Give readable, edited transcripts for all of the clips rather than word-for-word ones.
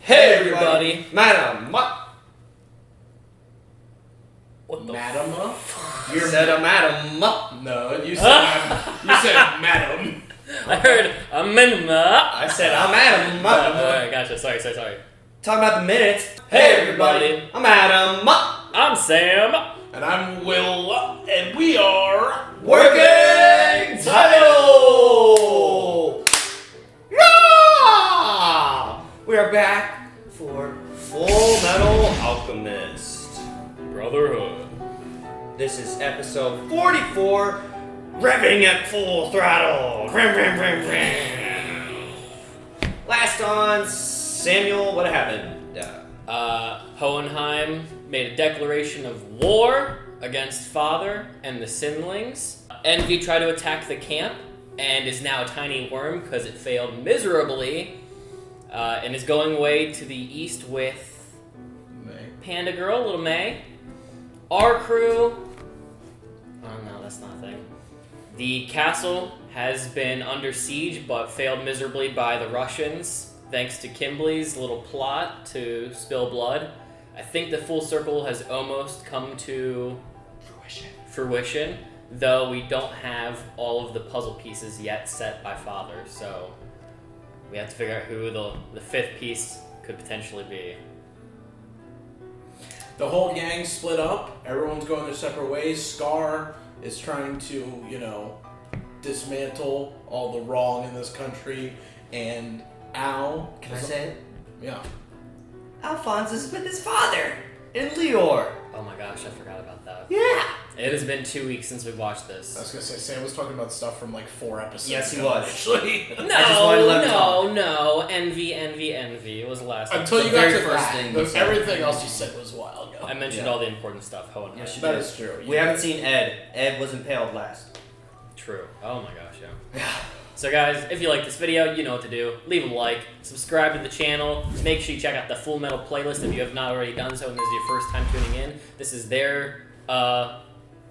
Hey everybody! Madam, what the Madam? You said a madam. No, you said madam. I heard a minimum. I said a madam. Alright, gotcha. Sorry. Talking about the minutes. Hey everybody! I'm Adam. I'm Sam. And I'm Will. And we are Working Title! Yeah! We are back for Fullmetal Alchemist. Brotherhood. This is episode 44, Revving at full throttle. Last on Samuel, what happened? Hohenheim made a declaration of war against Father and the Sinlings. Envy tried to attack the camp and is now a tiny worm because it failed miserably, and is going away to the east with Panda Girl, little May. Our crew... Oh no, that's not a thing. The castle has been under siege but failed miserably by the Russians, thanks to Kimberly's little plot to spill blood. I think the full circle has almost come to fruition, though we don't have all of the puzzle pieces yet set by Father, so we have to figure out who the fifth piece could potentially be. The whole gang split up. Everyone's going their separate ways. Scar is trying to, dismantle all the wrong in this country. And Al... Can I say it? Yeah. Alphonse is with his father in Lior. Oh my gosh, I forgot about that. Yeah. It has been 2 weeks since we watched this. I was going to say, Sam was talking about stuff from like 4 episodes Yes, he ago, was. actually. I just wanted to let him talk. No. Envy. It was the last Until episode. you got very to first that. thing you said. Everything else you said was a while ago. I mentioned all the important stuff. Hohenheim. Yes, you That did. is true. We haven't seen Ed. Ed was impaled last. True. Oh my gosh, yeah. So guys, if you like this video, you know what to do. Leave a like, subscribe to the channel, make sure you check out the Fullmetal playlist if you have not already done so and this is your first time tuning in. This is their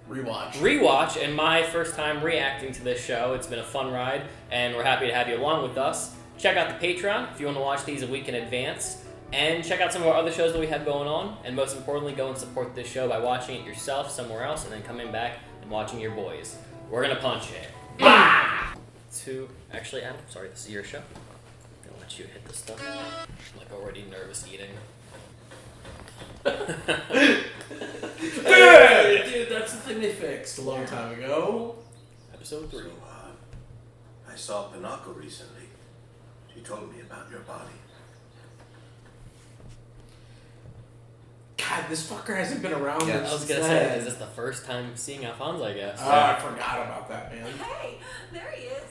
rewatch and my first time reacting to this show. It's been a fun ride and we're happy to have you along with us. Check out the Patreon if you want to watch these a week in advance, and check out some of our other shows that we have going on, and most importantly, go and support this show by watching it yourself somewhere else and then coming back and watching your boys. We're gonna punch it. Actually, Adam, sorry, this is your show. I'm gonna let you hit this stuff. I'm like already nervous eating. Dude, that's the thing they fixed a long time ago. Episode 3. So, I saw Pinocchio recently. She told me about your body. God, this fucker hasn't been around. Yeah, I was gonna say, is this the first time seeing Alphonse, I guess? Oh, I forgot about that, man. Hey, there he is.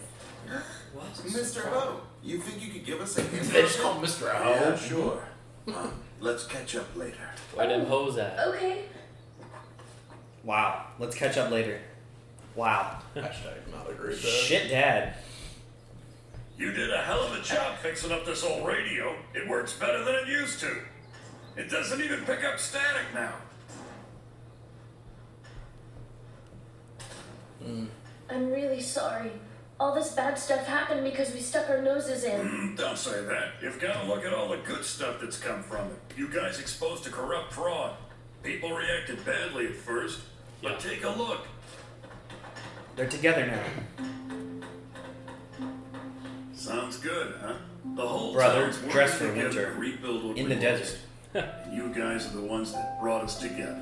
What? Mr. Ho, you think you could give us a hint? They just call him Mr. O. Yeah, sure. Let's catch up later. Where them hoes at? Okay. Wow. Let's catch up later. Wow. Hashtag not agree with that. Shit, Dad. You did a hell of a job fixing up this old radio. It works better than it used to. It doesn't even pick up static now. I'm really sorry. All this bad stuff happened because we stuck our noses in. Don't say that. You've got to look at all the good stuff that's come from it. You guys exposed to corrupt fraud. People reacted badly at first, but take a look. They're together now. Sounds good, huh? The whole Brother, town's dress working for together winter. to rebuild what In we the lost. desert. And you guys are the ones that brought us together.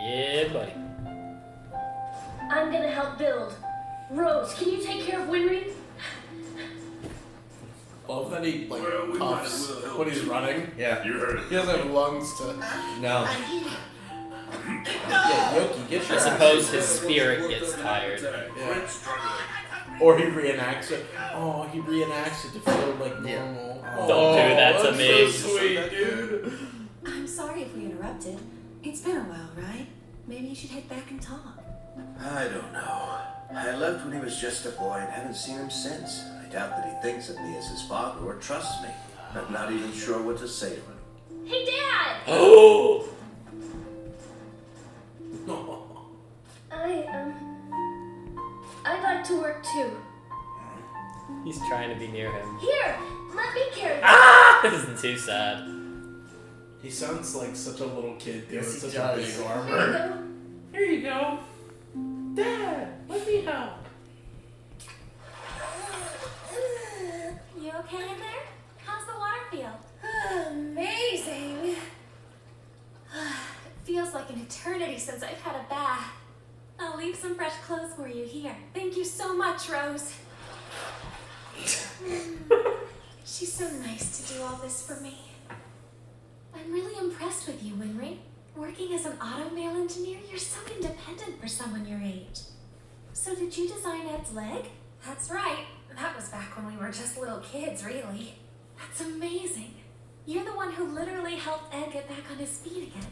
Yeah, buddy. I'm gonna help build. Rose, can you take care of Winry? Love that he Well, we might puffs as well help when he's too. running. Yeah. You heard it. He doesn't have lungs to. No. Yeah, Yoki, get I your suppose ass. his spirit gets tired. Yeah. Or he reenacts it. Oh, he reenacts it to feel like normal. Yeah. Don't do that to that's me. So sweet, dude. I'm sorry if we interrupted. It's been a while, right? Maybe you should head back and talk. I don't know. I left when he was just a boy and haven't seen him since. I doubt that he thinks of me as his father or trusts me. I'm not even sure what to say to him. Hey, Dad! Oh! I'd like to work too. He's trying to be near him. Here, let me carry this. Ah! This isn't too sad. He sounds like such a little kid doing Yes, he such does. a big armor. Here you go. Dad, let me help. You okay in there? How's the water feel? Amazing. It feels like an eternity since I've had a bath. I'll leave some fresh clothes for you here. Thank you so much, Rose. She's so nice to do all this for me. I'm really impressed with you, Winry. Working as an auto mail engineer, you're so independent for someone your age. So did you design Ed's leg? That's right. That was back when we were just little kids, really. That's amazing. You're the one who literally helped Ed get back on his feet again.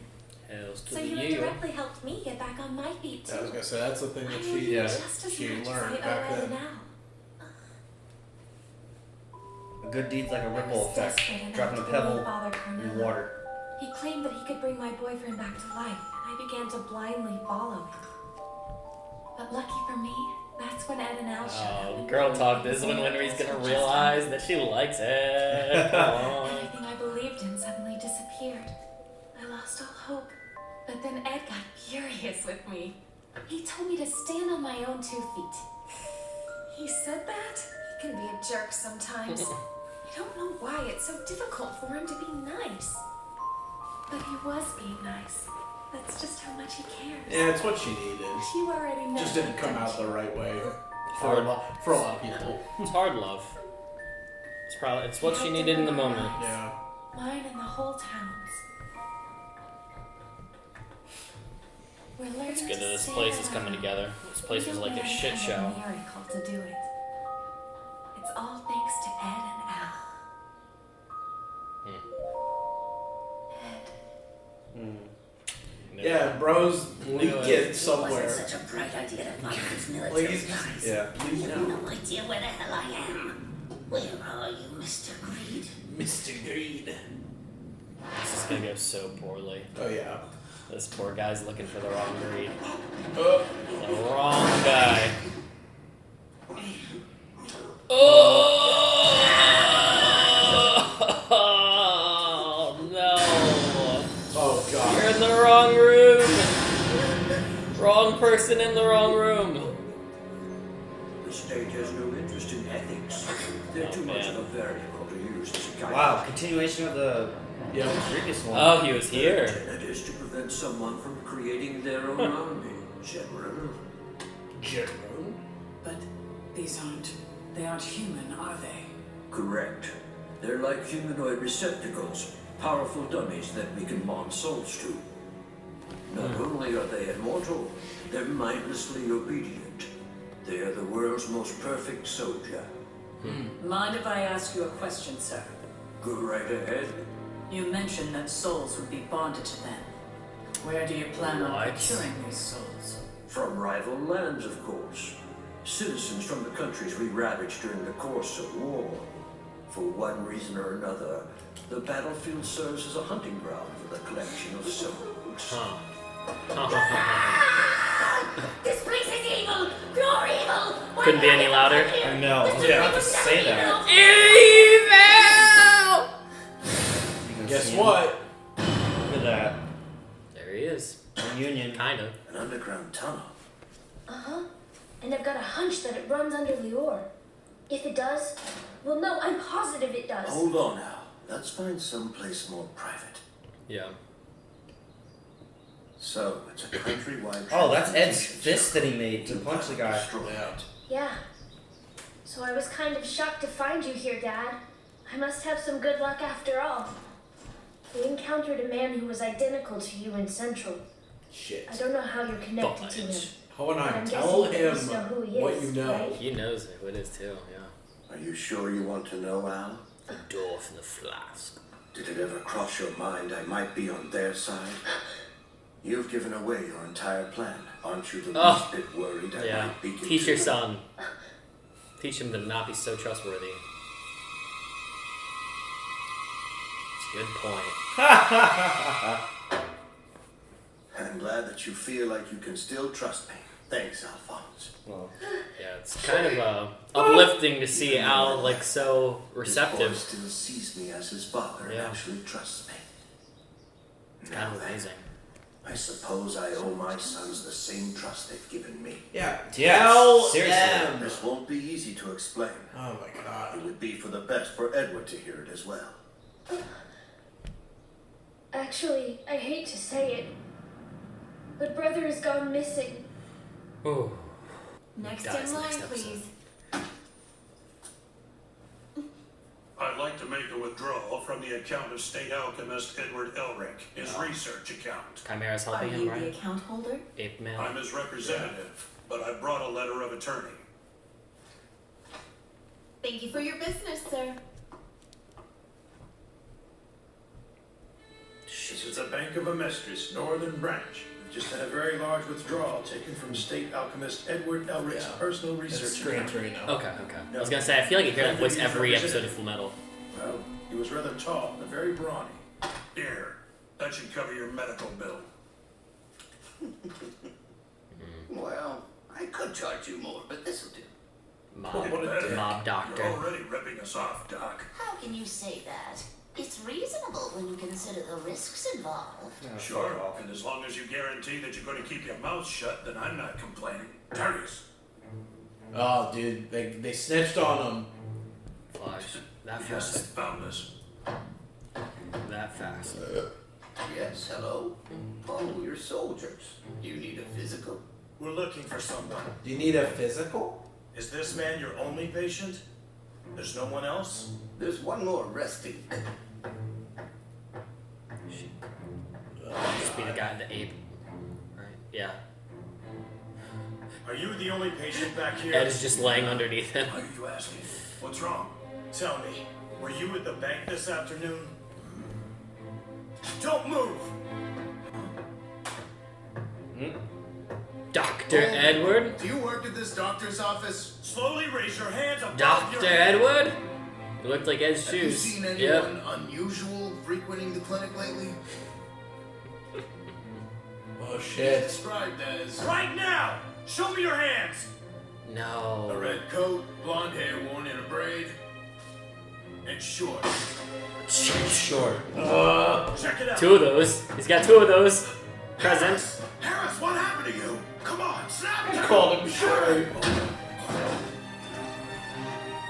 Hells to So the you you. indirectly helped me get back on my feet too. I was gonna say that's the thing that I owe she you just as she much learned as I back owe Ed then. now. A good deed's like a I ripple was effect. desperate enough Dropping a to believe pebble Father in Carnell. water. He claimed that he could bring my boyfriend back to life, and I began to blindly follow him. But lucky for me, that's when Ed and Al showed up. Oh, and girl told talk. me This is when they Winry's gonna just realize that she likes it. Come on. Everything I believed in suddenly disappeared. I lost all hope. But then Ed got furious with me. He told me to stand on my own 2 feet. He said that? He can be a jerk sometimes. I don't know why it's so difficult for him to be nice. But he was being nice. That's just how much he cares. Yeah, it's what she needed. You already know. Just didn't that, come don't out you? the right way For- for a lot of people. It's hard love. It's what she needed in the moment. Yeah. Mine and the whole town's. We're learning It's good that this stay place is coming alive. together. This place is like a shit show. Miracle to do it. It's all thanks to Ed and Al. Ed. Yeah, bros leak it somewhere. Wasn't such a bright idea to find these Like military he's guys. yeah. You have no idea where the hell I am. Where are you, Mr. Greed? Mr. Greed. This is gonna go so poorly. Oh yeah. This poor guy's looking for the wrong greed. Oh. The wrong guy. Oh no! Oh god. You're in the wrong room. Wrong person in the wrong room. The state has no interest in ethics. They're Oh, too much man. of a variable to use as a guide. Wow, continuation of the Yeah. previous one. Oh, he was here. Tenet is to prevent someone from creating their own army, General. General. But these they aren't human, are they? Correct. They're like humanoid receptacles, powerful dummies that we can bond souls to. Not only are they immortal, they're mindlessly obedient. They are the world's most perfect soldier. Mind if I ask you a question, sir? Go right ahead. You mentioned that souls would be bonded to them. Where do you plan on What? procuring these souls? From rival lands, of course. Citizens from the countries we ravaged during the course of war. For one reason or another, the battlefield serves as a hunting ground for the collection of souls. This place is evil! Pure evil! Why Couldn't be are any you louder. here? I know. Mr. Yeah, I have Green to will say never that. Evil! You can Guess see him. what? Look at that. There he is. Reunion. Kind of. An underground tunnel. Uh-huh. And I've got a hunch that it runs under Lior. If it does, well, no, I'm positive it does. Hold on now. Let's find someplace more private. Yeah. So, it's a countrywide... Oh, that's Ed's transmutation fist that he made to punch the guy. Destroy it. Yeah. So I was kind of shocked to find you here, Dad. I must have some good luck after all. We encountered a man who was identical to you in Central. Shit. I don't know how you're connected to him. Fudge. Hohenheim, I'm tell guessing you him must know who he what is, you know. right? He knows who it is too, yeah. Are you sure you want to know, Al? The dwarf in the flask. Did it ever cross your mind I might be on their side? You've given away your entire plan. Aren't you the Oh. least bit worried I Yeah. might be Teach your son. Teach him to not be so trustworthy. It's a good point. I'm glad that you feel like you can still trust me. Thanks, Alphonse. Well, Yeah, it's kind of uplifting to see Al like so His boy receptive. still sees me as his father and Yeah. actually trusts me. It's kind of amazing. I suppose I owe my sons the same trust they've given me. Yeah. Yes, Tell seriously. them. This won't be easy to explain. Oh my god. It would be for the best for Edward to hear it as well. Actually, I hate to say it, but brother has gone missing. Ooh. Next Dies in line, next episode. please. I'd like to make a withdrawal from the account of State Alchemist Edward Elric, his research account. Chimera's Are helping you him, the right? account holder? Ape man. I'm his representative, but I brought a letter of attorney. Thank you for your business, sir. This is the Bank of Amestris, Northern Branch. We've just had a very large withdrawal taken from State Alchemist Edward Elric's personal It's research strange account. right now. Okay. I was gonna say I feel like you hear that voice every episode of Fullmetal. Well, he was rather tall and very brawny. Here, that should cover your medical bill. Well, I could charge you more, but this'll do. Mob doctor. You're already ripping us off, Doc. How can you say that? It's reasonable when you consider the risks involved. Sure, and as long as you guarantee that you're going to keep your mouth shut, then I'm not complaining. Darius. Oh, dude, they snitched on him. Flash. That Yes, fast. found this. That fast. Yes, hello? Oh, you're soldiers. You need a physical? We're looking for someone. Do you need a physical? Is this man your only patient? There's no one else? There's one more resting. Just be the guy, the ape. Right. Yeah. Are you the only patient back here? Ed is just laying underneath him. Why are you asking? What's wrong? Tell me, were you at the bank this afternoon? Don't move! Dr. Edward? Do you work at this doctor's office? Slowly raise your hands above Dr. your head. Edward? It looked like Ed's Have you shoes. seen Yep. anyone unusual frequenting the clinic lately? Oh shit. Described as... Right now! Show me your hands! A No. red coat, blonde hair worn in a braid, and short. short. Check it out! Two of those. He's got two of those. Present. Harris, what happened to you? Come on, snap it! I called him short.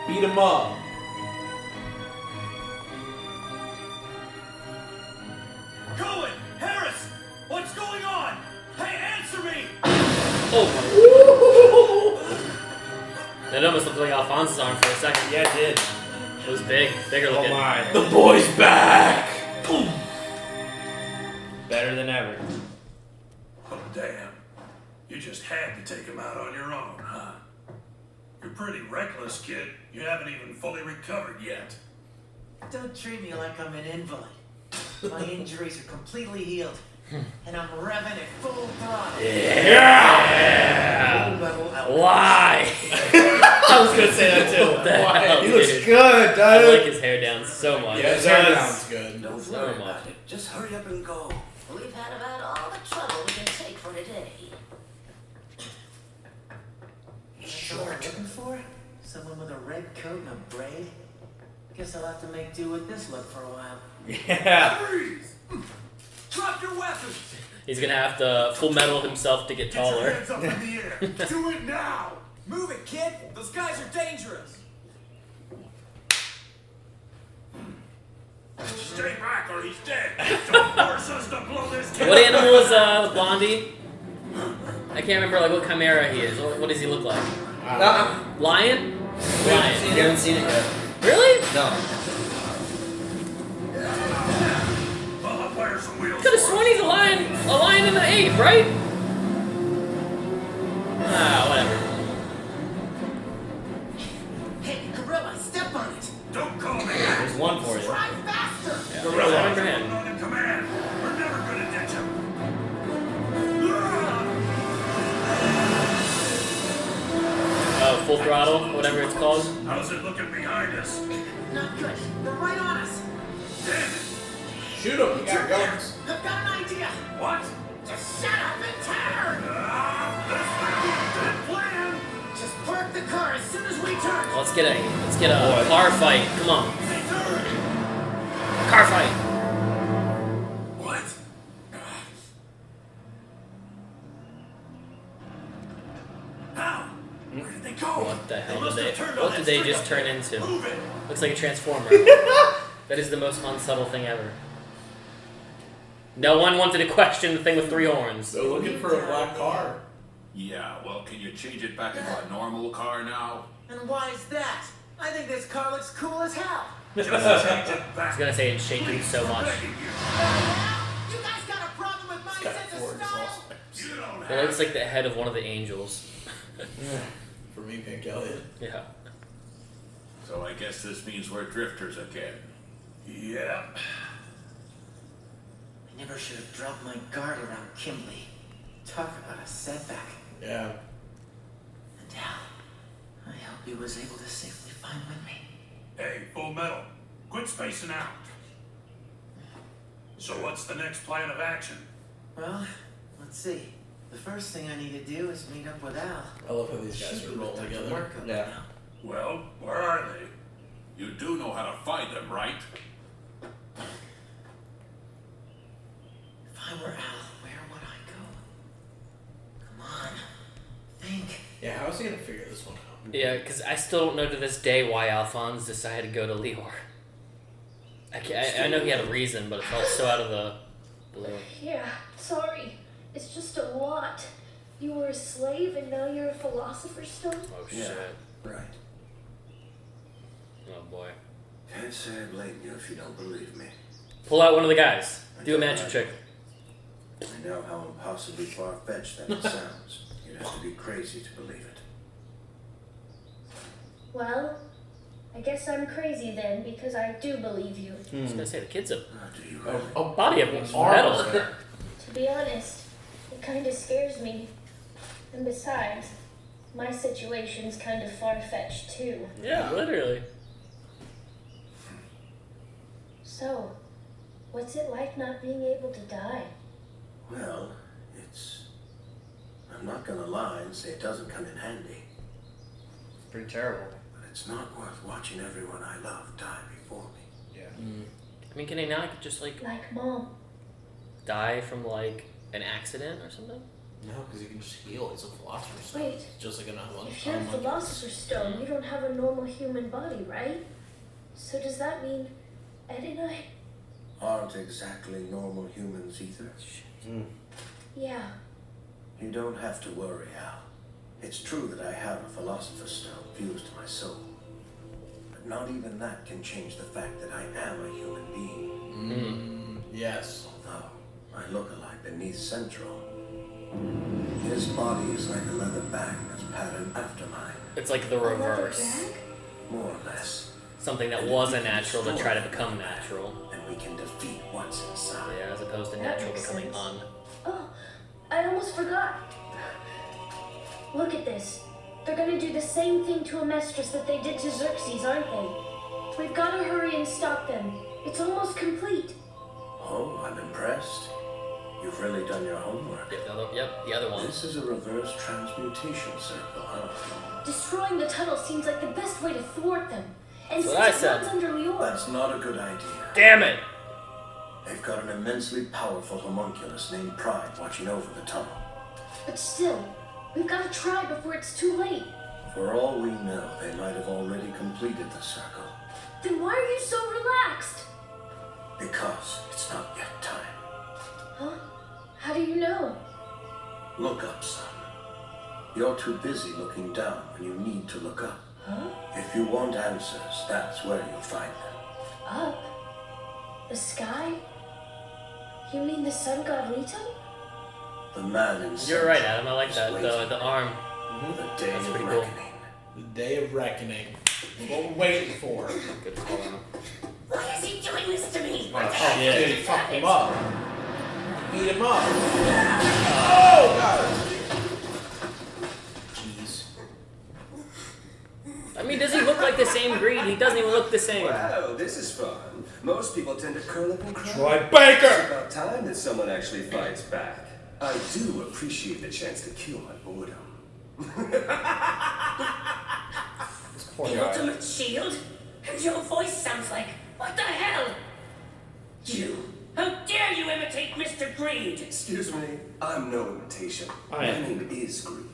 Beat him up. Cohen! Harris! What's going on? Hey, answer me! Oh. That almost looked like Alphonse's arm for a second. Yeah, it did. It was big. Bigger Oh looking. my. The boy's back. Boom. Better than ever. Oh, damn. You just had to take him out on your own, huh? You're pretty reckless, kid. You haven't even fully recovered yet. Don't treat me like I'm an invalid. My injuries are completely healed, and I'm revving at full throttle. Yeah! Fullmetal Why? I was gonna say that too. What the hell, He looks dude? good, dude. I like his hair down so much. Yeah, his hair down's good. Don't So worry much. about it. Just hurry up and go. We've had about all the trouble we can take for today. That's all I'm looking for? Someone with a red coat and a braid? Guess I'll have to make do with this look for a while. Yeah. Freeze! Drop your weapons! He's gonna have to full metal himself to get Get your taller. hands up in the air! Do it now! Move it, kid! Those guys are dangerous! Stay back or he's dead! Don't force us to blow this kid! What animal is Blondie? I can't remember like what chimera he is. What does he look like? Lion? You Lion. haven't seen it yet. Really? No. I'll fire some wheels Could have for sworn us. he's a lion and an ape, right? Ah, whatever. Hey, gorilla, step on it! Don't call me! There's one for you. Try faster! Yeah, I remember him. On in command! We're never gonna ditch him! Oh, full throttle, whatever it's called. How's it looking behind us? Not good. They're right on us. Damn it! Shoot him. He got guns. I've got an idea. What? Just shut up and turn! This the car as soon as we turn. Let's get a car fight. Come on. Car fight. What? How? Where did they go? What the hell must did have they? turned on What that did they strip just up turn there. into? Move it. Looks like a transformer. That is the most unsubtle thing ever. No one wanted to question the thing with 3 horns. They're looking for a black car. Yeah, well, can you change it back into a normal car now? And why is that? I think this car looks cool as hell. Just change it I back. was gonna say it's shaking so much. You guys got a problem with my Got sense of four style? exhaust You don't It have looks like the head of one of the angels. For me, Pink Elliot. Yeah. So I guess this means we're drifters again. Yeah. I never should have dropped my guard around Kimberly. Talk about a setback. Yeah. And now, I hope he was able to safely find Winry. Hey, Fullmetal. Quit spacing out. So what's the next plan of action? Well, let's see. The first thing I need to do is meet up with Al. I love how these guys are rolled together. Yeah. Well, where are they? You do know how to find them, right? If I were Al, where would I go? Come on. Think. Yeah, how is he gonna figure this one out? Yeah, because I still don't know to this day why Alphonse decided to go to Lior. I know he had a reason, but it felt so out of the blue. Yeah, sorry. It's just a lot. You were a slave and now you're a philosopher's stone? Oh Yeah. shit. Right. Oh boy. Can't say I blame you if you don't believe me. Pull out one of the guys. Do a magic trick. I know how impossibly far-fetched that it sounds. You'd have to be crazy to believe it. Well, I guess I'm crazy then because I do believe you. I was gonna say the kid's a Do you really? body of Armor. metal. To be honest, it kind of scares me. And besides, my situation's kind of far-fetched too. Yeah, literally. So, what's it like not being able to die? Well, I'm not gonna lie and say it doesn't come in handy. Pretty terrible. But it's not worth watching everyone I love die before me. Yeah. I mean, can he not just like Like Mom. die from like an accident or something? No, because he can just heal. He's a philosopher's stone. Wait. Just like another one. If you're a philosopher's stone, you don't have a normal human body, right? So does that mean Ed and I? Aren't exactly normal humans either. Yeah. You don't have to worry, Al. It's true that I have a philosopher's stone fused to my soul. But not even that can change the fact that I am a human being. Yes. Although I look alike beneath Central. His body is like a leather bag that's patterned after mine. It's like the reverse. More or less. Something that wasn't natural to try to become natural. And we can defeat what's inside. Yeah, as opposed to That natural makes becoming sense. Oh, I almost forgot. Look at this. They're gonna do the same thing to Amestris that they did to Xerxes, aren't they? We've gotta hurry and stop them. It's almost complete. Oh, I'm impressed. You've really done your homework. The other one. This is a reverse transmutation circle, huh? Destroying the tunnel seems like the best way to thwart them. And That's what I since it said. runs under Lior. That's not a good idea. Damn it! They've got an immensely powerful homunculus named Pride watching over the tunnel. But still, we've gotta try before it's too late. For all we know, they might have already completed the circle. Then why are you so relaxed? Because it's not yet time. Huh? How do you know? Look up, son. You're too busy looking down when you need to look up. Huh? If you want answers, that's where you'll find them. Up? The sky? You mean the sun god Leto? The man in You're right, Adam. I like that. The arm. The day That's of pretty cool. reckoning. The day of reckoning. What we're waiting for. Good call. Why is he doing this to me? Oh, shit. He fucked him up. Beat him up. Oh, God. Jeez. I mean, does he look like the same Greed? He doesn't even look the same. Wow, this is fun. Most people tend to curl up and cry. Troy Baker! It's about time that someone actually fights back. I do appreciate the chance to kill my boredom. The ultimate shield? And your voice sounds like... What the hell? You! How dare you imitate Mr. Greed? Excuse me, I'm no imitation. Oh, My yeah. name is Greed.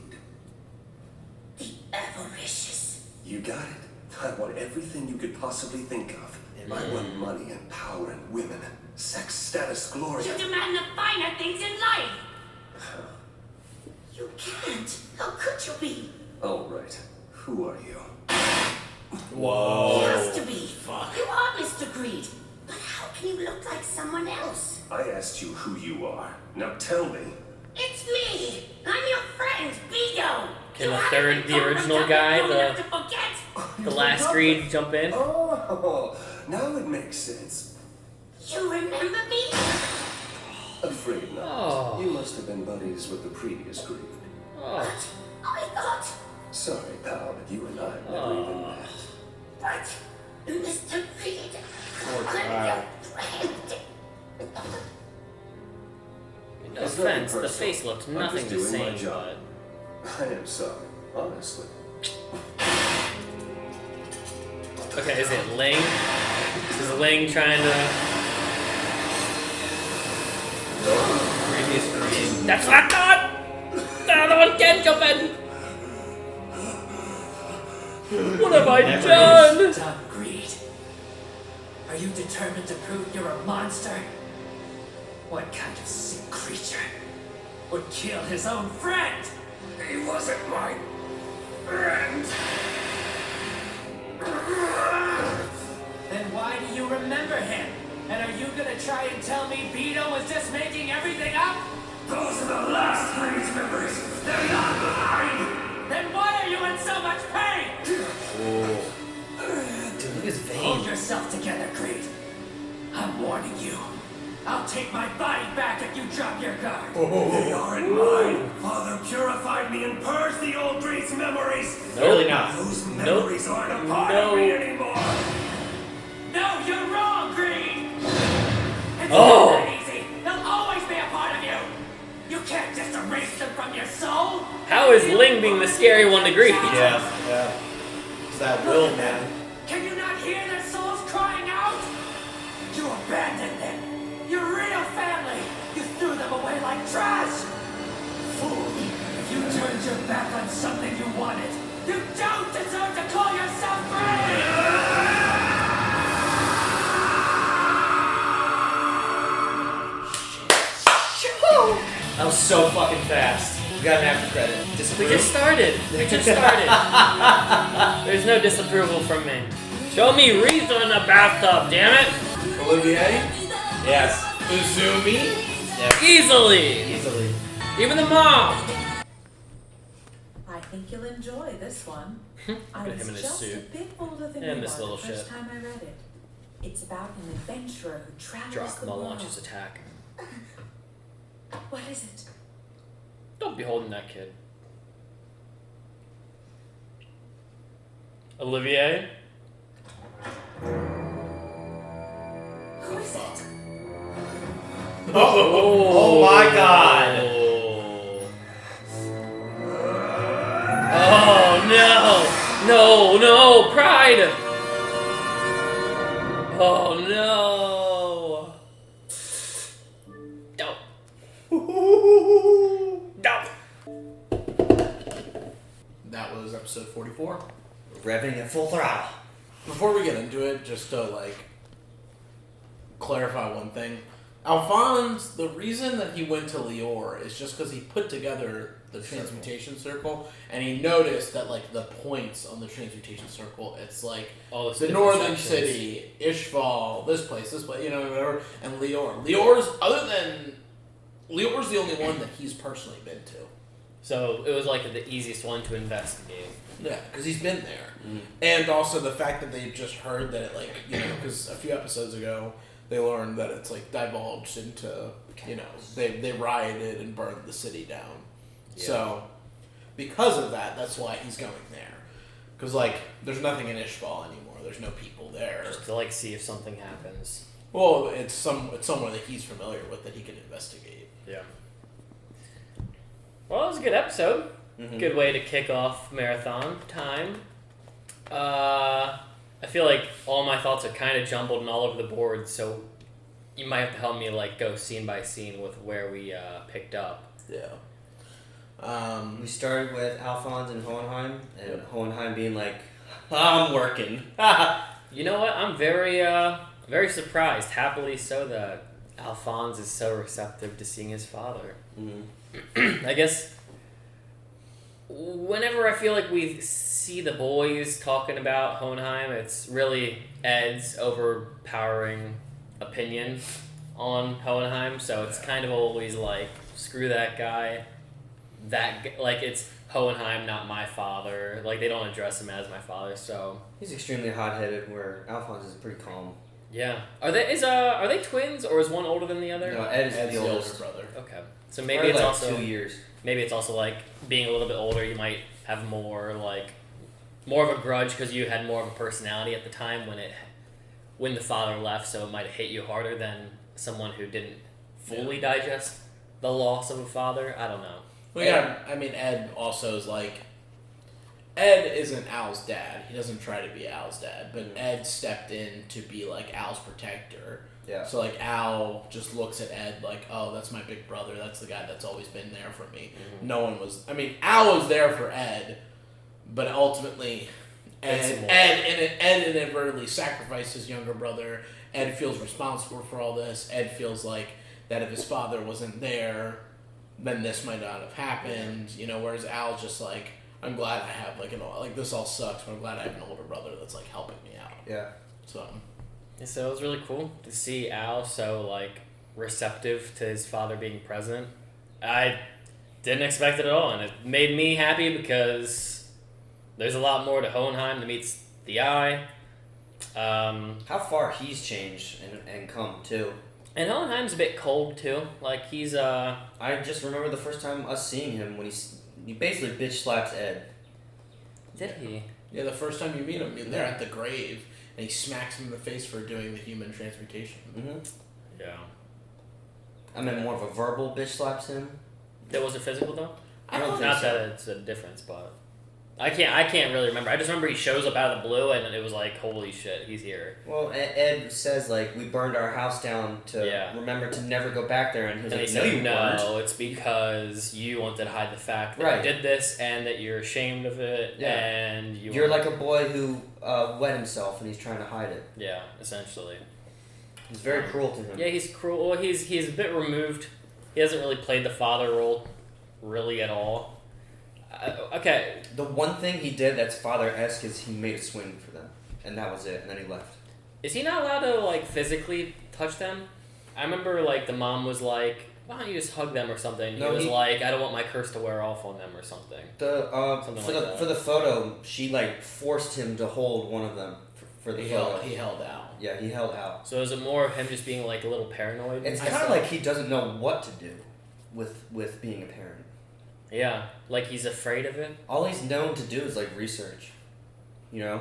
The avaricious. You got it. I want everything you could possibly think of. I want money and power and women. Sex, status, glory. You demand the finer things in life! You can't. How could you be? All right. Who are you? Whoa. He has to be. Fuck. You are Mr. Greed. But how can you look like someone else? I asked you who you are. Now tell me. It's me! I'm your friend, Bigo! Can the original guy, the last Greed, jump in? Oh, now it makes sense. You remember me? Afraid not. Oh. You must have been buddies with the previous Greed. Oh. I thought... Sorry, pal, but you and I never even met. But, Mr. Greed, Poor I'm child. your friend. No It's nothing offense, the personal. face looked I'm nothing just the doing my same, job. but... I am sorry, honestly. Okay, is it Ling? Is Ling trying to... Previous Greed. That's what I thought! The other one can jump in! What have I done? Done, Greed. Are you determined to prove you're a monster? What kind of sick creature would kill his own friend? He wasn't my friend. Then why do you remember him? And are you gonna try and tell me Beto was just making everything up? Those are the last Greed's memories. They're not mine. Then why are you in so much pain? Dude, look at his Hold veins. yourself together, Greed. I'm warning you. I'll take my body back if you drop your guard. They aren't mine. Father purified me and purged the old Greed's memories. Really not. Those memories aren't a part of me anymore. No, you're wrong, Greed! It's Oh. not that easy. They'll always be a part of you. You can't just erase them from your soul. How is Ling being the scary one to Greed? Yeah. It's that will, man. Can you not hear their souls crying out? You abandoned them. Your real family. You threw them away like trash. Fool. If you turned your back on something you wanted, you don't deserve to call yourself free. That was so fucking fast. We got an after credit. We Disapprove? just started. There's no disapproval from me. Show me Rita in the bathtub, damn it! Olivier? Yes. Uzumi? Yes. Easily! Even the mom! I think you'll enjoy this one. Look I at was him in his just suit. a bit older than And you this are little the first shit. time I read it. It's about an adventurer who travels the Drachma world. launches attack. What is it? Don't be holding that kid. Olivier? Who is it? Oh my god! Oh no! No! Pride! Oh no! Don't. Don't. That was episode 44. Revving at full throttle. Before we get into it, just to clarify one thing. Alphonse, the reason that he went to Lior is just because he put together the transmutation circle, and he noticed that the points on the transmutation circle, it's all the northern city, Ishval, this place, whatever, and Lior. Lior's the only one that he's personally been to. So it was the easiest one to investigate. Yeah, because he's been there. And also the fact that they just heard that because a few episodes ago they learned that it's divulged into, they rioted and burned the city down. Yeah. So because of that, that's why he's going there. Because there's nothing in Ishval anymore. There's no people there. Just to see if something happens. Well, it's somewhere that he's familiar with that he can investigate. Yeah. Well, it was a good episode. Mm-hmm. Good way to kick off marathon time. I feel like all my thoughts are kind of jumbled and all over the board, so you might have to help me like go scene by scene with where we picked up. Yeah. We started with Alphonse and Hohenheim, and Hohenheim being like, I'm working. You know what? I'm very very surprised, happily so, that Alphonse is so receptive to seeing his father. Mm-hmm. I guess whenever I feel like we see the boys talking about Hohenheim, it's really Ed's overpowering opinion on Hohenheim, so it's kind of always like, screw that guy. Like, it's Hohenheim, not my father. Like, they don't address him as my father, so... He's extremely hot-headed, where Alphonse is pretty calm. Yeah. Are they twins, or is one older than the other? No, Ed's the older brother. Okay. So maybe it's like also... 2 years. Maybe it's also, like, being a little bit older, you might have more of a grudge because you had more of a personality at the time when the father left, so it might have hit you harder than someone who didn't fully digest the loss of a father. I don't know. Well, yeah, I mean, Ed also is like... Ed isn't Al's dad. He doesn't try to be Al's dad, but Ed stepped in to be, like, Al's protector. Yeah. So, like, Al just looks at Ed like, oh, that's my big brother. That's the guy that's always been there for me. Mm-hmm. No one was... I mean, Al was there for Ed, but ultimately, Ed inadvertently sacrificed his younger brother. Ed feels responsible for all this. Ed feels like that if his father wasn't there, then this might not have happened. You know, whereas Al's just like, I'm glad I have, like, this all sucks, but I'm glad I have an older brother that's, like, helping me out. Yeah. So it was really cool to see Al so, like, receptive to his father being present. I didn't expect it at all, and it made me happy because there's a lot more to Hohenheim than meets the eye. How far he's changed and come, too. And Hohenheim's a bit cold, too. Like, he's, I just remember the first time us seeing him when he basically bitch slaps Ed. Did he? Yeah, the first time you meet him, they're at the grave, and he smacks him in the face for doing the human transmutation. Mm-hmm. Yeah. I meant more of a verbal bitch slaps him. That was it physical, though? I don't think Not so. that it's a difference, but... I can't really remember. I just remember he shows up out of the blue, and it was like, holy shit, he's here. Well, Ed says, like, we burned our house down to remember to never go back there, and he's like, no, you weren't. No, it's because you wanted to hide the fact that you did this, and that you're ashamed of it, and you're like a boy who wet himself, and he's trying to hide it. Yeah, essentially. He's very cruel to him. Yeah, he's cruel. Well, he's a bit removed. He hasn't really played the father role, really, at all. Okay. The one thing he did that's father-esque is he made a swing for them, and that was it, and then he left. Is he not allowed to, like, physically touch them? I remember, like, the mom was like, why don't you just hug them or something? No, he was like, I don't want my curse to wear off on them or something. For the photo, she, like, forced him to hold one of them for the photo. He held out. Yeah, he held out. So is it more of him just being, like, a little paranoid? It's kind of like he doesn't know what to do with being a parent. Yeah, like he's afraid of it. All he's known to do is, like, research, you know?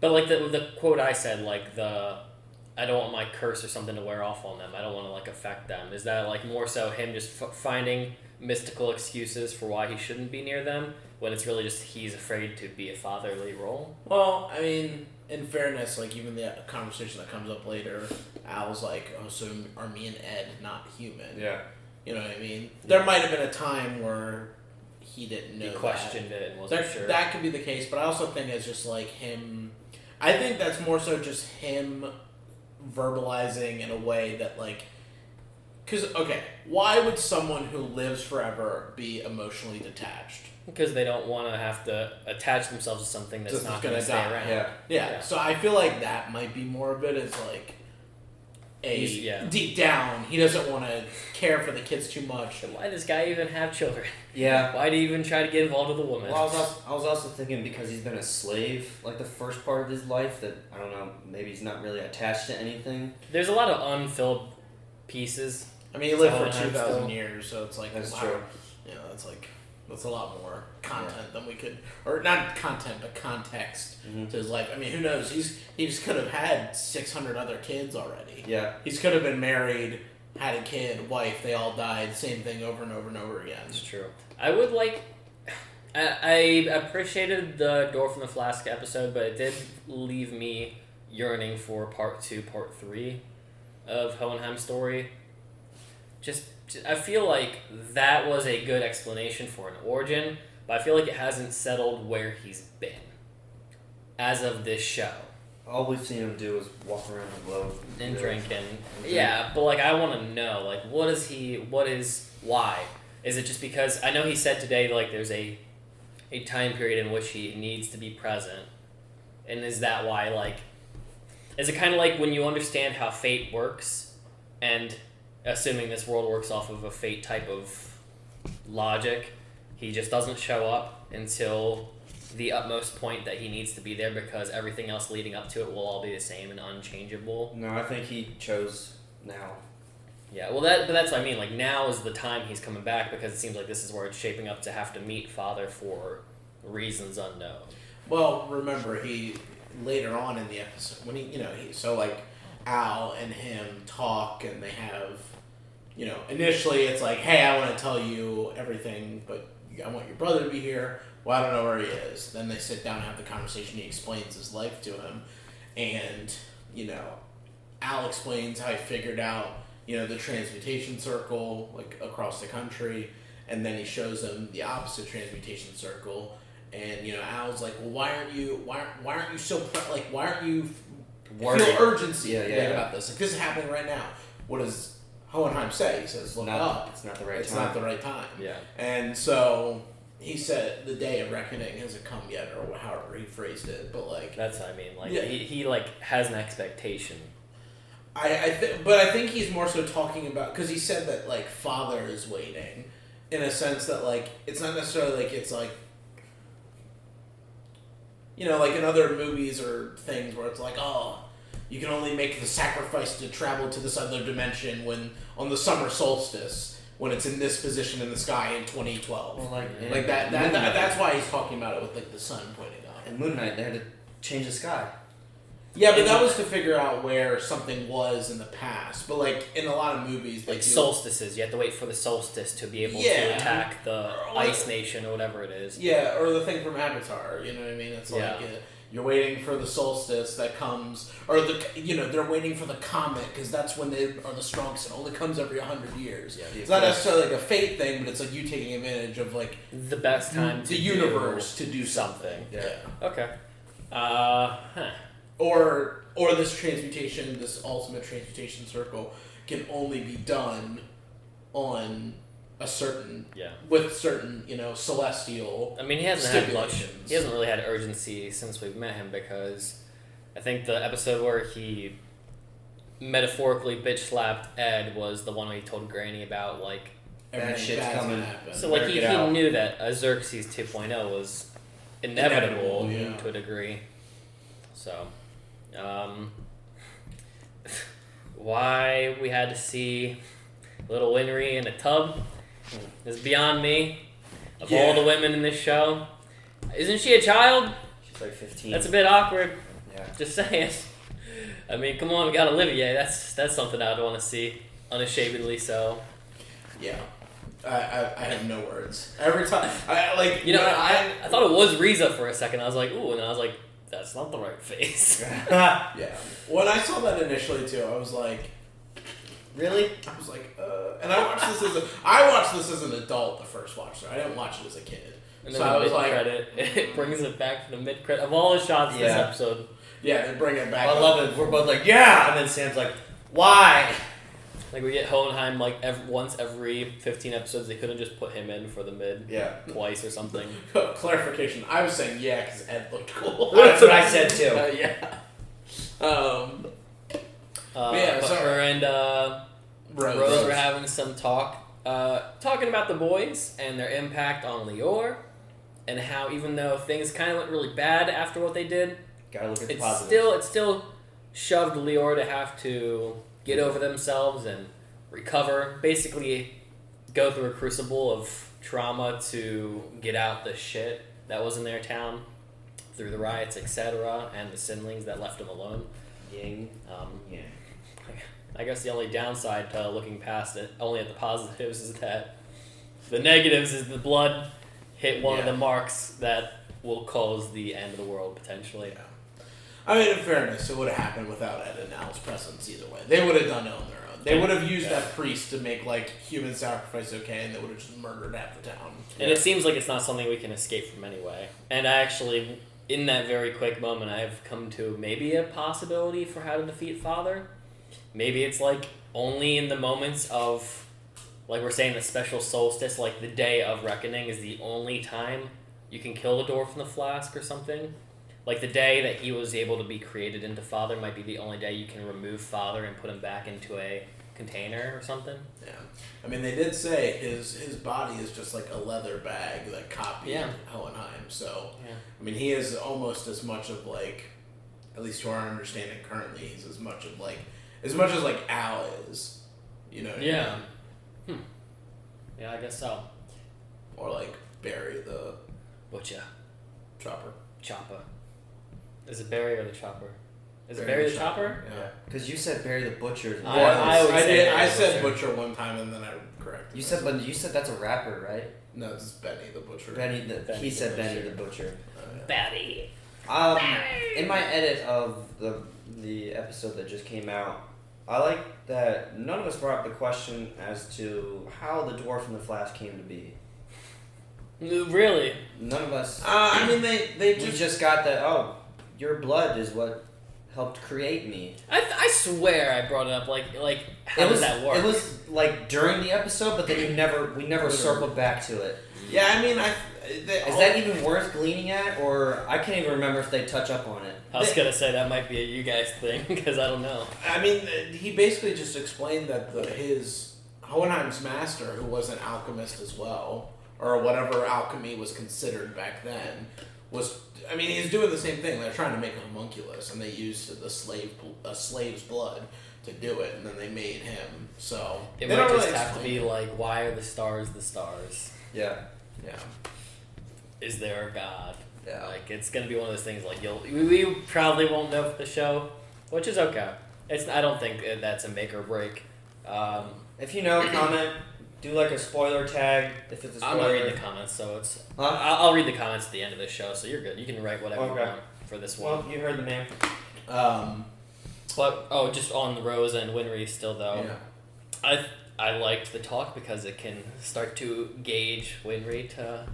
But, like, the quote I said, like, I don't want my curse or something to wear off on them. I don't want to, like, affect them. Is that, like, more so him just finding mystical excuses for why he shouldn't be near them, when it's really just he's afraid to be a fatherly role? Well, I mean, in fairness, like, even the conversation that comes up later, Al's like, oh, so are me and Ed not human? Yeah. You know what I mean? There might have been a time where he didn't know. He questioned it and wasn't sure. That could be the case, but I also think it's just like him. I think that's more so just him verbalizing in a way that, like, because why would someone who lives forever be emotionally detached? Because they don't want to have to attach themselves to something that's not going to stay around. Yeah. So I feel like that might be more of it. It's like deep down, he doesn't want to care for the kids too much. And why does this guy even have children? Yeah. Why do you even try to get involved with a woman? Well, I was also thinking because he's been a slave, like, the first part of his life, that, I don't know, maybe he's not really attached to anything. There's a lot of unfilled pieces. I mean, he lived for 2,000 years, so it's like, that's wow. true. You know, that's a lot more content than we could, or not content, but context to his life. I mean, who knows? He just could have had 600 other kids already. Yeah. He could have been married, had a kid, wife, they all died, same thing over and over and over again. It's true. I would like, I appreciated the Door from the Flask episode, but it did leave me yearning for part 2, part 3 of Hohenheim's story. I feel like that was a good explanation for an origin, but I feel like it hasn't settled where he's been as of this show. All we've seen him do is walk around the globe and drink. Yeah, but like I want to know, like, why? Is it just because I know he said today like there's a time period in which he needs to be present, and is that why, like, is it kind of like when you understand how fate works, and assuming this world works off of a fate type of logic, he just doesn't show up until the utmost point that he needs to be there because everything else leading up to it will all be the same and unchangeable? No, I think he chose now. Yeah, well, that's what I mean. Like, now is the time he's coming back because it seems like this is where it's shaping up to have to meet Father for reasons unknown. Well, remember, he later on in the episode, when so like Al and him talk and they have, initially it's like, hey, I want to tell you everything, but I want your brother to be here. Well, I don't know where he is. Then they sit down and have the conversation. He explains his life to him. And, Al explains how he figured out, the transmutation circle, like, across the country. And then he shows him the opposite transmutation circle. And, Al's like, well, why aren't you so, why aren't you feel urgency about this? Like, this is happening right now. What does Hohenheim say? He says, look up. It's not the right time. It's not the right time. Yeah. And so he said the day of reckoning hasn't come yet, or however he phrased it. But like that's what I mean. Like he has an expectation. But I think he's more so talking about because he said that like Father is waiting, in a sense that like it's not necessarily like it's like. Like in other movies or things where it's like, oh, you can only make the sacrifice to travel to this other dimension when on the summer solstice, when it's in this position in the sky in 2012. Well, like that's why he's talking about it with like the sun pointing up. And Moon Knight, they had to change the sky. Yeah, but that was to figure out where something was in the past. But like in a lot of movies, like solstices, you have to wait for the solstice to be able to attack the Ice Nation or whatever it is. Yeah, or the thing from Avatar. You know what I mean? It's like you're waiting for the solstice that comes, or they're waiting for the comet because that's when they are the strongest. It only comes every 100 years. Yeah, it's not necessarily like a fate thing, but it's like you taking advantage of like the best time the universe to do something. Yeah. Okay. Or this transmutation, this ultimate transmutation circle, can only be done on a certain with certain celestial. I mean, he hasn't really had urgency since we've met him because I think the episode where he metaphorically bitch slapped Ed was the one where he told Granny about like bad shit's coming. So like he knew that a Xerxes 2.0 was inevitable to a degree. So. Why we had to see little Winry in a tub is beyond me. Of all the women in this show, isn't she a child? She's like 15. That's a bit awkward. Yeah. Just saying. I mean, come on, we got Olivier. That's something I'd want to see, unashamedly so. Yeah. I have no words. Every time I thought it was Riza for a second. I was like, ooh, and I was like, that's not the right face. Yeah. When I saw that initially too, I was like, really? I was like, and I watched this as an adult the first watch, so I didn't watch it as a kid. And then so I was like, credit, it brings it back to the mid credit of all the shots this episode. Yeah, they bring it back. I love it. We're both like, yeah, and then Sam's like, why? Like we get Hohenheim like once every 15 episodes. They couldn't just put him in for the mid twice or something. Clarification. I was saying because Ed looked cool. That's what I said too. Her and Rose were having some talk, talking about the boys and their impact on Lior, and how even though things kind of went really bad after what they did, gotta look at the positives. It still shoved Lior to have to get over themselves and recover, basically go through a crucible of trauma to get out the shit that was in their town through the riots, etc., and the Sinlings that left them alone. I guess the only downside to looking past it, only at the positives, is that the negatives is the blood hit one of the marks that will cause the end of the world potentially. Yeah. I mean, in fairness, it would have happened without Ed and Al's presence either way. They would have done it on their own. They would have used that priest to make like human sacrifice okay, and they would have just murdered half the town. And it seems like it's not something we can escape from anyway. And actually, in that very quick moment, I've come to maybe a possibility for how to defeat Father. Maybe it's like only in the moments of, like we're saying, the special solstice, like the day of reckoning is the only time you can kill the dwarf in the flask or something. Like the day that he was able to be created into Father might be the only day you can remove Father and put him back into a container or something. Yeah. I mean, they did say his body is just like a leather bag that copied Hohenheim. So, I mean, he is almost as much of like, at least to our understanding currently, he's as much of like, as much as like Al is. You know what I mean? Yeah, I guess so. Or like Barry the Butcher. Chopper. Is it Barry or the Chopper? Is it Barry the Chopper? Yeah. Because you said Barry the Butcher. I said Butcher one time and then I corrected. You said that's a rapper, right? No, this is Benny the Butcher. He said Benny the Butcher. Benny. In my edit of the episode that just came out, I like that none of us brought up the question as to how the dwarf in the flask came to be. Really? None of us. I mean, they just got that. Oh, your blood is what helped create me. I swear I brought it up. Like how does that work? It was like during the episode, but then we never circled back to it. Yeah, I mean, is that even worth gleaning at, or I can't even remember if they touch up on it. I was gonna say that might be a you guys thing because I don't know. I mean, he basically just explained that his Hohenheim's master, who was an alchemist as well, or whatever alchemy was considered back then, was. I mean, he's doing the same thing. They're trying to make a homunculus, and they used a slave's blood to do it, and then they made him. So it might just have to be like, why are the stars the stars? Yeah. Is there a god? Yeah. Like it's gonna be one of those things. Like we probably won't know for the show, which is okay. I don't think that's a make or break. If you know, comment. Do like a spoiler tag if it's a spoiler. I'm not reading the comments, so it's. I'll read the comments at the end of the show, so you're good. You can write whatever you want for this one. Well, you heard the name. But just on Rosa and Winry still though. Yeah. I liked the talk because it can start to gauge Winry to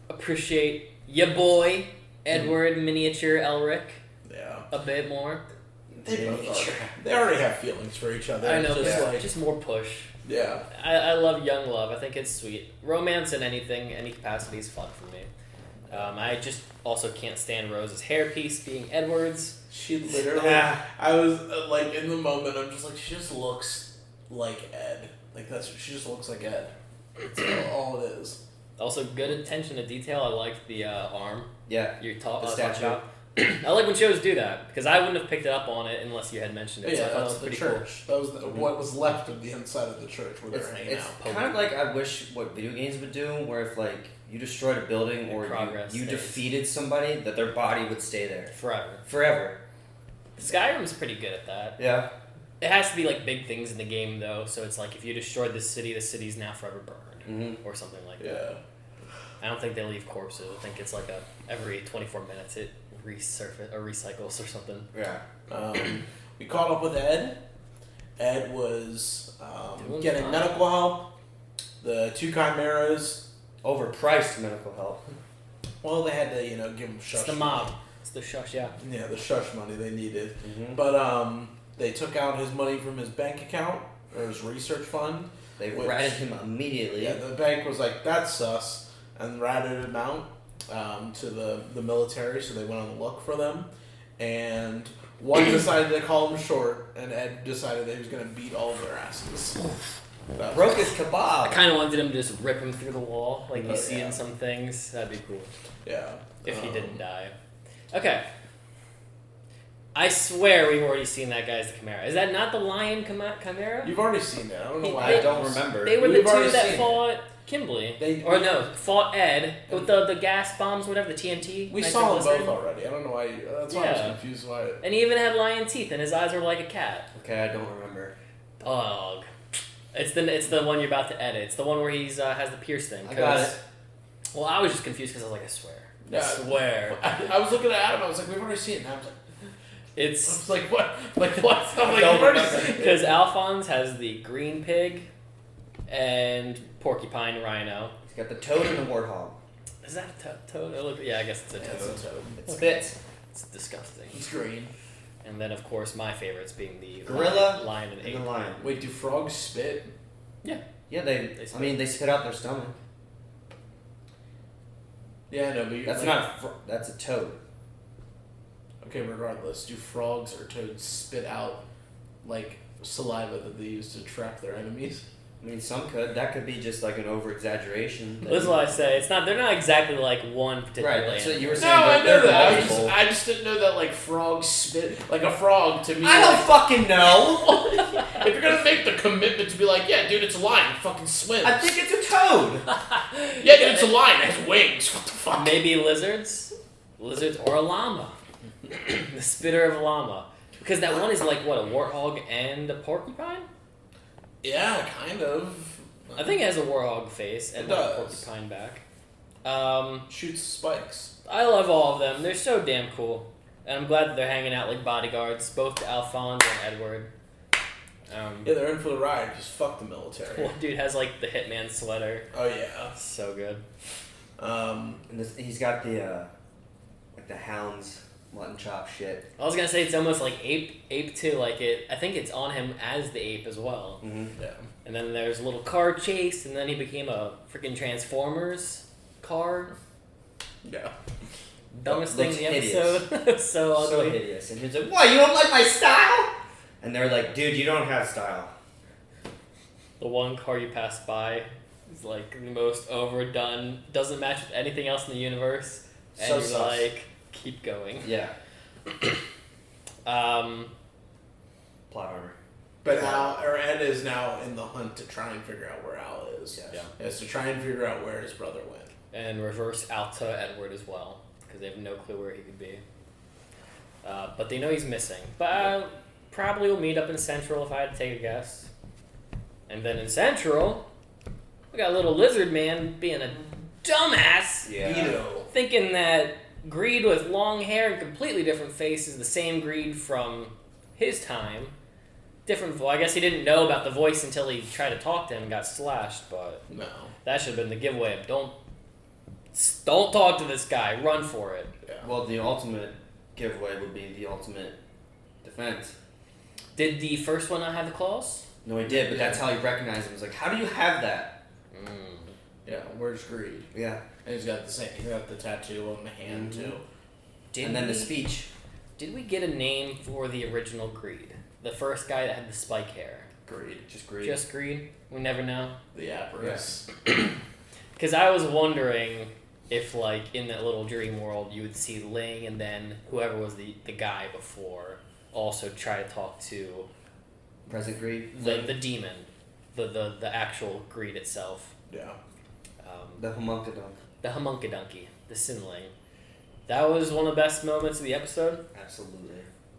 appreciate ya boy Edward miniature Elric. Yeah. A bit more. They already have feelings for each other. I know, just more push. Yeah. I love young love. I think it's sweet. Romance in any capacity is fun for me. I just also can't stand Rose's hairpiece being Edward's. She literally... I was, like, in the moment, I'm just like, she just looks like Ed. Like, she just looks like Ed. That's all it is. Also, good attention to detail. I liked the arm. Yeah. You're the statue. I like when shows do that, because I wouldn't have picked it up on it unless you had mentioned it. Yeah, so I thought that's it was pretty church. cool. That was what was left of the inside of the church where they were hanging out. It's kind of like I wish what video games would do, where if like you destroyed a building or you defeated somebody, that their body would stay there forever. Skyrim's pretty good at that. Yeah. It has to be like big things in the game though, so it's like if you destroyed the city's now forever burned, or something like that. I don't think they leave corpses. I think it's like every 24 minutes it resurface or recycles or something. Yeah. We caught up with Ed. Ed was getting medical help. The two chimeras. Overpriced medical help. Well, they had to, give him shush. It's the mob. It's the shush, yeah. Yeah, the shush money they needed. But they took out his money from his bank account or his research fund. They ratted him immediately. Yeah, the bank was like, that's sus, and ratted him out to the military, so they went on the look for them. And one decided to call him short, and Ed decided that he was going to beat all of their asses. Broke his kebab. I kind of wanted him to just rip him through the wall, like you see in some things. That'd be cool. Yeah. If he didn't die. Okay. I swear we've already seen that guy's the Chimera. Is that not the lion Chimera? You've already seen that. I don't know why. I don't remember. They were the two that fought Kimberly. Fought Ed with the gas bombs, whatever, the TNT. We saw them both already. I don't know why. That's why I was confused why. And he even had lion teeth, and his eyes were like a cat. Okay, I don't remember. Dog. It's the one you're about to edit. It's the one where he's has the pierce thing. I got it. Well, I was just confused because I was like, I swear. Yeah, I swear. I was looking at Adam. I was like, we've already seen it. And I was like, It's like what? Like what? I'm like, you've already seen it. Because Alphonse has the green pig and porcupine rhino. He's got the toad and the warthog. Is that a toad? Yeah, I guess it's a toad. It's a toad. It spits. It's disgusting. It's green. And then, of course, my favorites being the gorilla, lion, and ape. the lion. Wait, do frogs spit? Yeah. Yeah, they I mean, they spit out their stomach. Yeah, no, but that's not. That's a toad. Okay, regardless, do frogs or toads spit out like saliva that they use to trap their enemies? I mean, some could. That could be just like an over-exaggeration. That's what I say. It's not. They're not exactly like one particular. Right. That's what you were No, saying. I know that. Multiple. I just didn't know that like frogs spit like a frog to me. I don't fucking know. If you're gonna make the commitment to be like, yeah, dude, it's a lion, it fucking swims. I think it's a toad. Yeah, dude, it's a lion, it has wings. What the fuck? Maybe lizards or a llama. The spitter of a llama, because that one is like what, a warthog and a porcupine. Yeah, kind of. I think it has a warthog face and It a does. porcupine back. Shoots spikes. I love all of them. They're so damn cool, and I'm glad that they're hanging out like bodyguards, both Alphonse and Edward. Yeah, they're in for the ride. Just fuck the military. One dude has like the hitman sweater. Oh yeah, so good. And he's got the like the hounds mutton chop shit. I was gonna say it's almost like ape too. Like it, I think it's on him as the ape as well. Mm-hmm. Yeah. And then there's a little car chase, and then he became a freaking Transformers car. Yeah. Dumbest thing in the hideous. episode. So ugly. So hideous. And he's like, "What? You don't like my style?" And they're like, "Dude, you don't have style." The one car you pass by is like the most overdone. Doesn't match with anything else in the universe. And So you're sus. like, keep going. Yeah. Plot armor. But Ed is now in the hunt to try and figure out where Al is. Yes. Yeah. Yes, to try and figure out where his brother went. And reverse Alta Edward as well, because they have no clue where he could be. But they know he's missing. But probably will meet up in Central if I had to take a guess. And then in Central, we got little lizard man being a dumbass. Yeah. Thinking that Greed with long hair and completely different face is the same Greed from his time. Different voice. I guess he didn't know about the voice until he tried to talk to him and got slashed, but No. that should have been the giveaway of don't talk to this guy, run for it. Yeah. Well, the ultimate giveaway would be the ultimate defense. Did the first one not have the claws? No, he did, but that's how he recognized him. He's like, "How do you have that?" Yeah, where's Greed? Yeah. And he's got the tattoo on the hand too. And then the speech. Did we get a name for the original Greed? The first guy that had the spike hair. Greed. Just Greed. Just Greed? We never know. The Apparus. Because I was wondering if, like, in that little dream world, you would see Ling and then whoever was the guy before also try to talk to Present Greed? the demon. The actual Greed itself. Yeah. The homuncadunk. The homuncadunky. The Sinling. That was one of the best moments of the episode. Absolutely.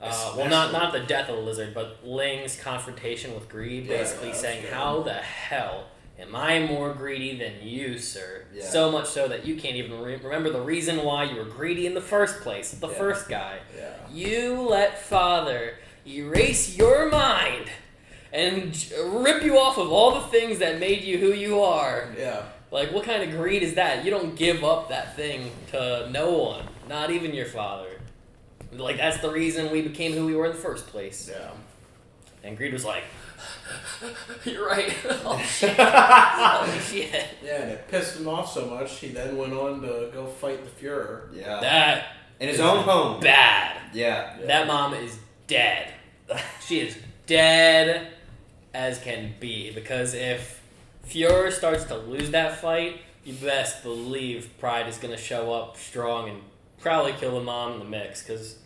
Well, not the death of the lizard, but Ling's confrontation with Greed, basically Yeah, saying, good. "How the hell am I more greedy than you, sir?" Yeah. So much so that you can't even remember the reason why you were greedy in the first place. The first guy. Yeah. You let Father erase your mind and rip you off of all the things that made you who you are. Yeah. Like, what kind of greed is that? You don't give up that thing to no one, not even your father. Like, that's the reason we became who we were in the first place. Yeah. And Greed was like, "You're right." Oh, shit. Oh, shit. Yeah, and it pissed him off so much, he then went on to go fight the Fuhrer. Yeah. That in his is own home. Bad. Yeah. That mom is dead. She is dead as can be. Because if Fuhrer starts to lose that fight, you best believe Pride is going to show up strong and probably kill the mom in the mix. Because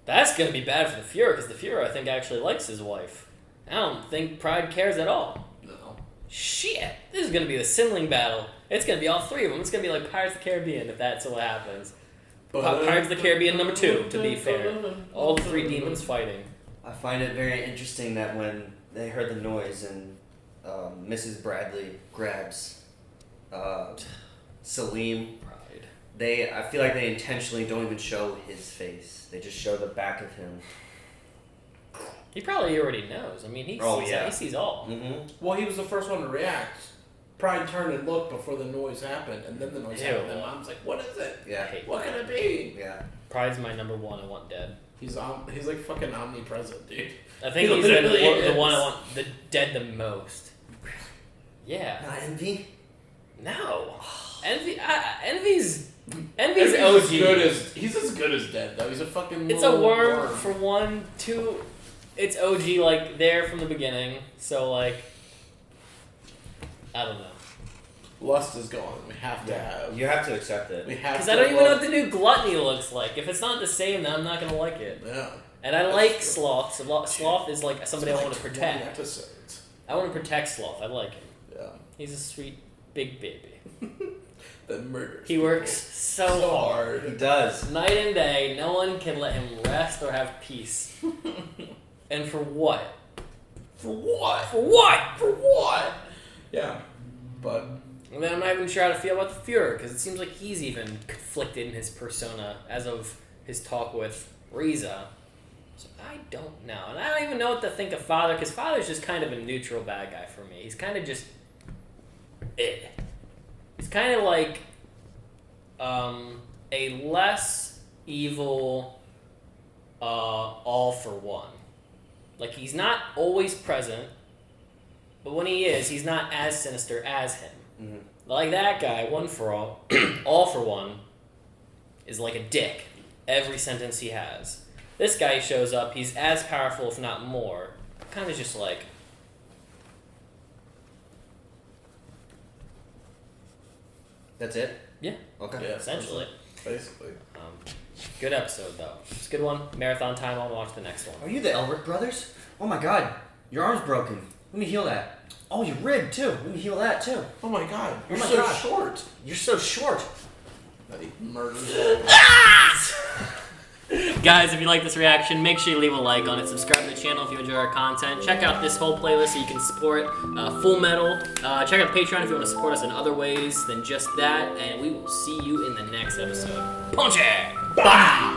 that's going to be bad for the Fuhrer. Because the Fuhrer, I think, actually likes his wife. I don't think Pride cares at all. No. Shit. This is going to be the Sinling battle. It's going to be all three of them. It's going to be like Pirates of the Caribbean if that's what happens. Pirates of the Caribbean number 2, to be fair. All the three demons fighting. I find it very interesting that when they heard the noise and Mrs. Bradley grabs Salim. Pride. I feel like they intentionally don't even show his face. They just show the back of him. He probably already knows. I mean, he sees all. Mm-hmm. Well, he was the first one to react. Pride turned and looked before the noise happened, and then the noise happened. And Mom's like, "What is it? Yeah. What can it be?" Yeah. Pride's my number one. I want dead. He's like fucking omnipresent, dude. I think He he's literally the one I is. want dead the most. Yeah. Not Envy? No. Envy's Envy's OG. He's as good as dead though. He's a fucking. It's a little worm for one. Two, it's OG like there from the beginning. So like, I don't know. Lust is gone. We have to have. You have to accept it. We have. Because to I don't even know love- what the new gluttony looks like. If it's not the same, then I'm not gonna like it. Yeah. And I like Sloth. Sloth is like somebody I want to protect. Episodes. I want to protect Sloth. I like him. Yeah. He's a sweet big baby. That murders. He works so hard. He does. Night and day. No one can let him rest or have peace. And for what? For what? For what? For what? Yeah. But. And then I'm not even sure how to feel about the Fuhrer, because it seems like he's even conflicted in his persona as of his talk with Riza. So I don't know. And I don't even know what to think of Father, because Father's just kind of a neutral bad guy for me. He's kind of just... He's kind of like a less evil All for One. Like, he's not always present, but when he is, he's not as sinister as him. Mm-hmm. Like that guy, One for All, All for One, is like a dick every sentence he has. This guy shows up, he's as powerful, if not more. Kind of just like... That's it? Yeah. Okay. Yeah, essentially. Basically. Good episode, though. It's a good one. Marathon time. I'll watch the next one. Are you the Elric Brothers? Oh my god. Your arm's broken. Let me heal that. Oh, your rib, too. Let me heal that, too. Oh my god. You're my so God. short. You're so short. That he murders. Guys, if you like this reaction, make sure you leave a like on it. Subscribe to the channel if you enjoy our content. Check out this whole playlist so you can support Fullmetal. Check out Patreon if you want to support us in other ways than just that. And we will see you in the next episode. Punch it! Bye!